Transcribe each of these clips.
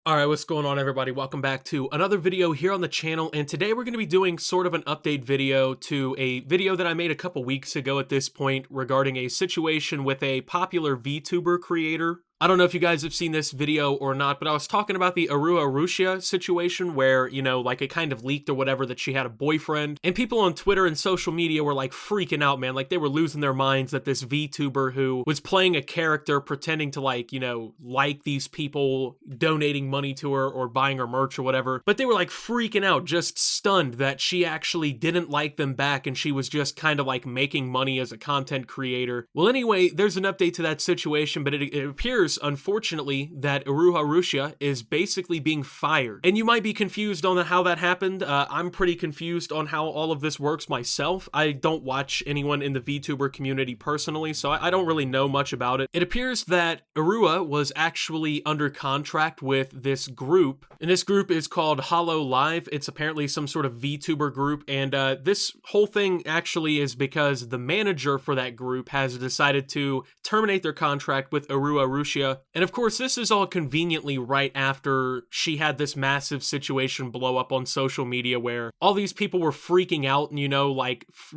Alright, what's going on everybody? Welcome back to another video here on the channel, and today we're going to be doing sort of an update video to a video that I made a couple weeks ago at this point regarding a situation with a popular VTuber creator. I don't know if you guys have seen this video or not, but I was talking about the Uruha Rushia situation where, like it kind of leaked or whatever that she had a boyfriend, and people on Twitter and social media were like freaking out, man. Like they were losing their minds that this VTuber who was playing a character pretending to like these people donating money to her or buying her merch or whatever, but they were like freaking out, just stunned that she actually didn't like them back and she was just kind of like making money as a content creator. Well, anyway, there's an update to that situation, but it appears, unfortunately, that Uruha Rushia is basically being fired. And you might be confused on how that happened. I'm pretty confused on how all of this works myself. I don't watch anyone in the VTuber community personally, so I don't really know much about it. It appears that Uruha was actually under contract with this group, and this group is called Hollow Live. It's apparently some sort of VTuber group, and this whole thing actually is because the manager for that group has decided to terminate their contract with Uruha Rushia. And of course, this is all conveniently right after she had this massive situation blow up on social media where all these people were freaking out and,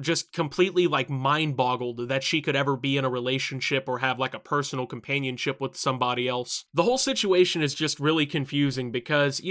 just completely mind boggled that she could ever be in a relationship or have like a personal companionship with somebody else. The whole situation is just really confusing because,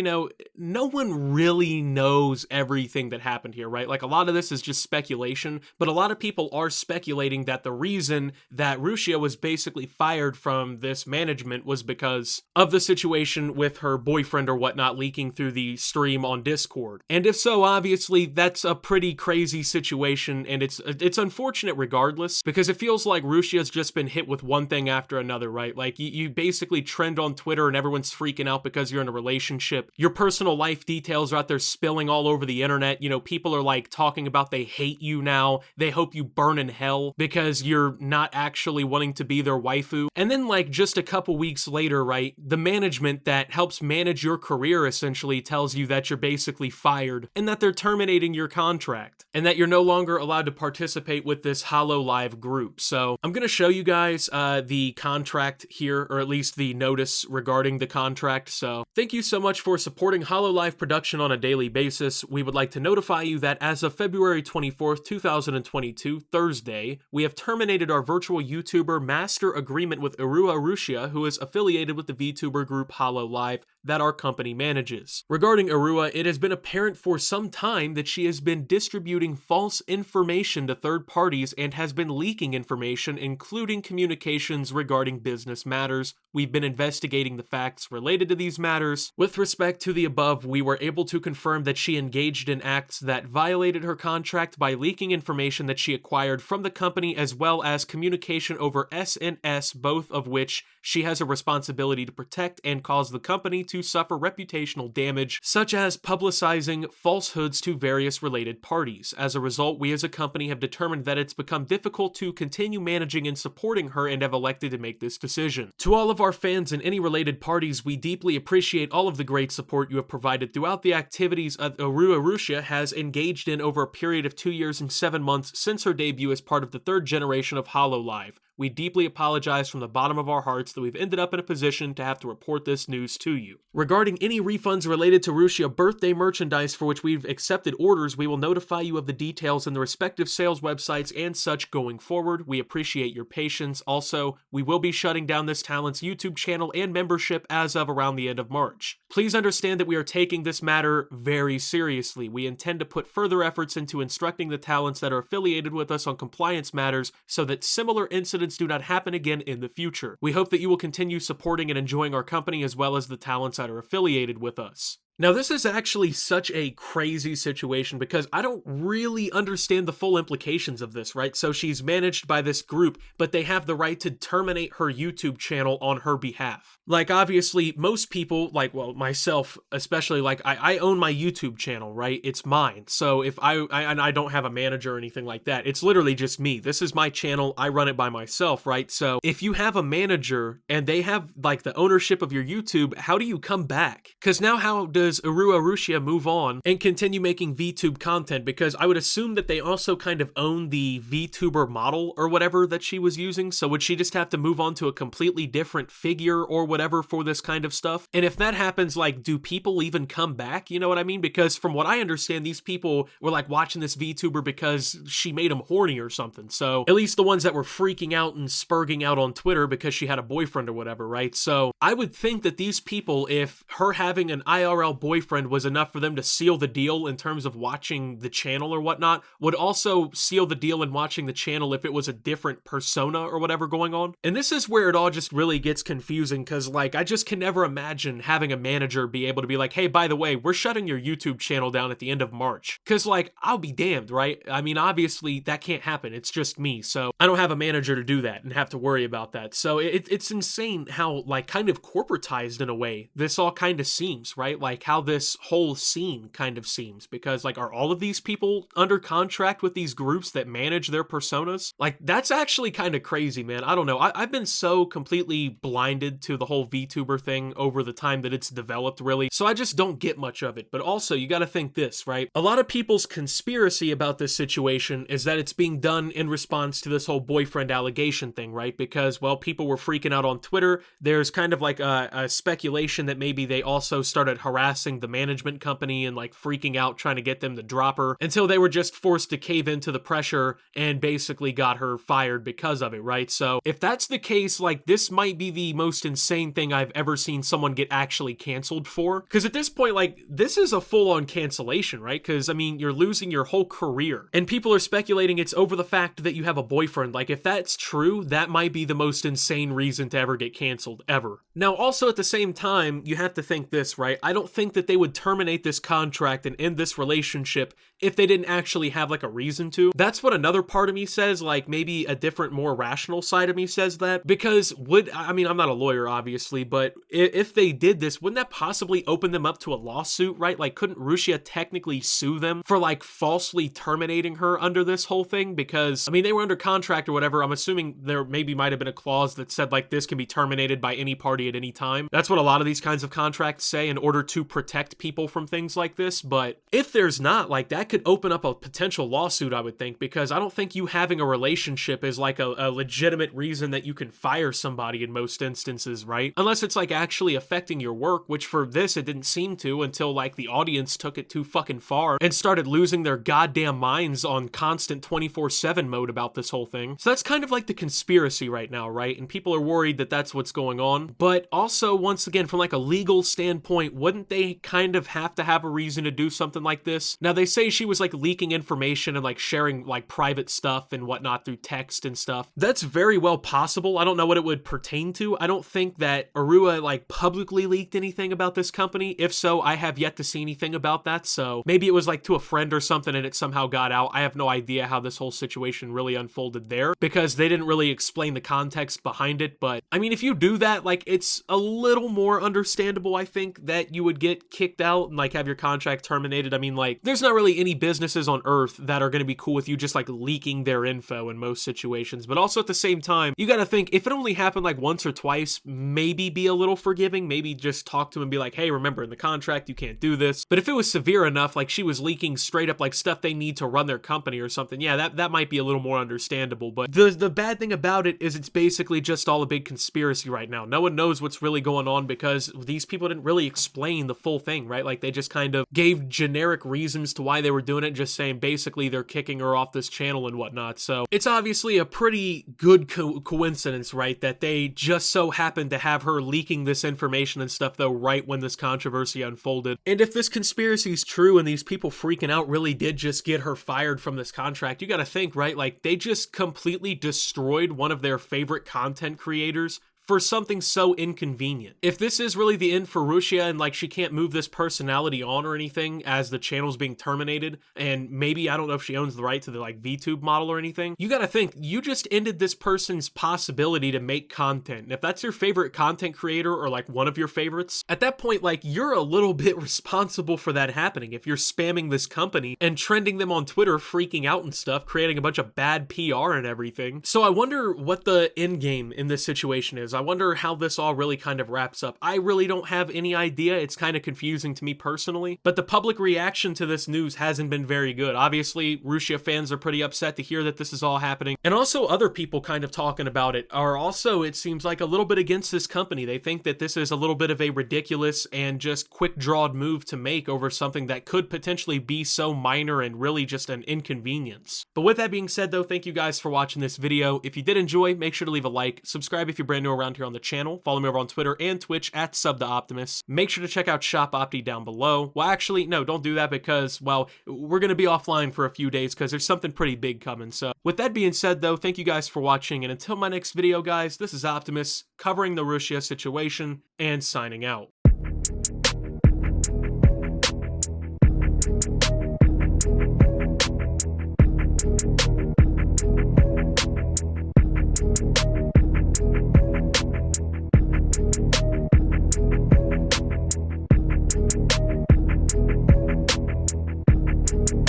no one really knows everything that happened here, right? Like a lot of this is just speculation, but a lot of people are speculating that the reason that Rushia was basically fired from this management was because of the situation with her boyfriend or whatnot leaking through the stream on Discord. And if so, obviously that's a pretty crazy situation, and it's unfortunate regardless, because it feels like Rushia's just been hit with one thing after another, right? Like you basically trend on Twitter and everyone's freaking out because you're in a relationship. Your personal life details are out there spilling all over the internet. People are like talking about they hate you now. They hope you burn in hell because you're not actually wanting to be their waifu. And then just a couple weeks later, right, the management that helps manage your career essentially tells you that you're basically fired and that they're terminating your contract and that you're no longer allowed to participate with this Hollow Live group. So I'm going to show you guys the contract here, or at least the notice regarding the contract. So thank you so much for supporting Hollow Live production on a daily basis. We would like to notify you that as of February 24th, 2022, Thursday, we have terminated our virtual YouTuber master agreement with Uruha Rushia, who is affiliated with the VTuber group Hollow Live that our company manages. Regarding Uruha, it has been apparent for some time that she has been distributing false information to third parties and has been leaking information, including communications regarding business matters. We've been investigating the facts related to these matters. With respect to the above, we were able to confirm that she engaged in acts that violated her contract by leaking information that she acquired from the company, as well as communication over SNS, both of which she has a responsibility to protect, and cause the company to suffer reputational damage, such as publicizing falsehoods to various related parties. As a result, we as a company have determined that it's become difficult to continue managing and supporting her and have elected to make this decision. To all of our fans and any related parties, we deeply appreciate all of the great support you have provided throughout the activities Uruha Rushia has engaged in over a period of 2 years and 7 months since her debut as part of the third generation of Hollow Live. We deeply apologize from the bottom of our hearts that we've ended up in a position to have to report this news to you. Regarding any refunds related to Rushia birthday merchandise for which we've accepted orders, we will notify you of the details in the respective sales websites and such going forward. We appreciate your patience. Also, we will be shutting down this talent's YouTube channel and membership as of around the end of March. Please understand that we are taking this matter very seriously. We intend to put further efforts into instructing the talents that are affiliated with us on compliance matters so that similar incidents do not happen again in the future. We hope that you will continue supporting and enjoying our company as well as the talents that are affiliated with us. Now, this is actually such a crazy situation because I don't really understand the full implications of this, right? So she's managed by this group, but they have the right to terminate her YouTube channel on her behalf. Like, obviously, most people, myself especially, I own my YouTube channel, right? It's mine. So if I don't have a manager or anything like that. It's literally just me. This is my channel. I run it by myself, right? So if you have a manager and they have, the ownership of your YouTube, how do you come back? Because now how does does Uruha Rushia move on and continue making VTube content? Because I would assume that they also kind of own the VTuber model or whatever that she was using, so would she just have to move on to a completely different figure or whatever for this kind of stuff? And if that happens, like, do people even come back? You know what I mean? Because from what I understand, these people were like watching this VTuber because she made them horny or something. So at least the ones that were freaking out and spurging out on Twitter because she had a boyfriend or whatever, right? So I would think that these people, if her having an IRL boyfriend was enough for them to seal the deal in terms of watching the channel or whatnot, would also seal the deal in watching the channel if it was a different persona or whatever going on. And this is where it all just really gets confusing, because like I just can never imagine having a manager be able to be like, hey, by the way, we're shutting your YouTube channel down at the end of March. Because like, I'll be damned, right? I mean, obviously that can't happen. It's just me. So I don't have a manager to do that and have to worry about that. So it's insane how like kind of corporatized in a way this all kind of seems, right? Like how this whole scene kind of seems, because like, are all of these people under contract with these groups that manage their personas? Like, that's actually kind of crazy, man. I don't know. I've been so completely blinded to the whole VTuber thing over the time that it's developed, really. So I just don't get much of it. But also, you got to think this, right? A lot of people's conspiracy about this situation is that it's being done in response to this whole boyfriend allegation thing, right? Because, well, people were freaking out on Twitter. There's kind of like a speculation that maybe they also started harassing the management company and like freaking out trying to get them to drop her until they were just forced to cave into the pressure and basically got her fired because of it, right? So if that's the case, like this might be the most insane thing I've ever seen someone get actually canceled for. Because at this point, like, this is a full-on cancellation, right? Because, I mean, you're losing your whole career. And people are speculating it's over the fact that you have a boyfriend. Like, if that's true, that might be the most insane reason to ever get canceled, ever. Now, also at the same time, you have to think this, right? I don't think that they would terminate this contract and end this relationship if they didn't actually have, like, a reason to. That's what another part of me says, like, maybe a different, more rational side of me says that. Because I mean, I'm not a lawyer, obviously, but if they did this, wouldn't that possibly open them up to a lawsuit, right? Like, couldn't Rushia technically sue them for, like, falsely terminating her under this whole thing? Because, I mean, they were under contract or whatever. I'm assuming there maybe might have been a clause that said, like, this can be terminated by any party at any time. That's what a lot of these kinds of contracts say in order to protect people from things like this. But if there's not, like, that could open up a potential lawsuit, I would think, because I don't think you having a relationship is, like, a legitimate reason that you can fire somebody in most instances, right? Unless it's, like, actually affecting your work, which for this, it didn't seem to until, like, the audience took it too fucking far and started losing their goddamn minds on constant 24/7 mode about this whole thing. So that's kind of like the conspiracy right now, right? And people are worried that that's what's going on. But also, once again, from like a legal standpoint, wouldn't they kind of have to have a reason to do something like this? Now, they say she was like leaking information and like sharing like private stuff and whatnot through text and stuff. That's very well possible. I don't know what it would pertain to. I don't think that Uruha like publicly leaked anything about this company. If so, I have yet to see anything about that. So maybe it was like to a friend or something and it somehow got out. I have no idea how this whole situation really unfolded there because they didn't really explain the context behind it. But I mean, if you do that, like, it's a little more understandable, I think, that you would get kicked out and like have your contract terminated. I mean, like, there's not really any businesses on earth that are going to be cool with you just like leaking their info in most situations. But also at the same time, you got to think, if it only happened like once or twice, maybe be a little forgiving, maybe just talk to him and be like, hey, remember in the contract, you can't do this. But if it was severe enough, like she was leaking straight up like stuff they need to run their company or something, yeah, that might be a little more understandable. But the bad thing about it is it's basically just all a big conspiracy right now. No one knows what's really going on because these people didn't really explain the full thing, right? Like, they just kind of gave generic reasons to why they were doing it, just saying basically they're kicking her off this channel and whatnot. So it's obviously a pretty good coincidence, right, that they just so happened to have her leaking this information and stuff, though, right when this controversy unfolded. And if this conspiracy is true and these people freaking out really did just get her fired from this contract, you gotta think, right, like, they just completely destroyed one of their favorite content creators for something so inconvenient. If this is really the end for Rushia and like she can't move this personality on or anything as the channel's being terminated, and maybe, I don't know if she owns the right to the like VTube model or anything, you gotta think, you just ended this person's possibility to make content. And if that's your favorite content creator or like one of your favorites, at that point, like, you're a little bit responsible for that happening. If you're spamming this company and trending them on Twitter, freaking out and stuff, creating a bunch of bad PR and everything. So I wonder what the end game in this situation is. I wonder how this all really kind of wraps up. I really don't have any idea. It's kind of confusing to me personally, but the public reaction to this news hasn't been very good. Obviously, Rushia fans are pretty upset to hear that this is all happening, and also other people kind of talking about it are also, it seems like, a little bit against this company. They think that this is a little bit of a ridiculous and just quick-drawed move to make over something that could potentially be so minor and really just an inconvenience. But with that being said though, thank you guys for watching this video. If you did enjoy, make sure to leave a like, subscribe if you're brand new around here on the channel, follow me over on Twitter and Twitch at @SubTheOptimus. Make sure to check out Shop Opti down below. Well, actually, no, don't do that because, well, we're going to be offline for a few days because there's something pretty big coming. So with that being said though, thank you guys for watching, and until my next video guys, this is Optimus covering the Rushia situation and signing out.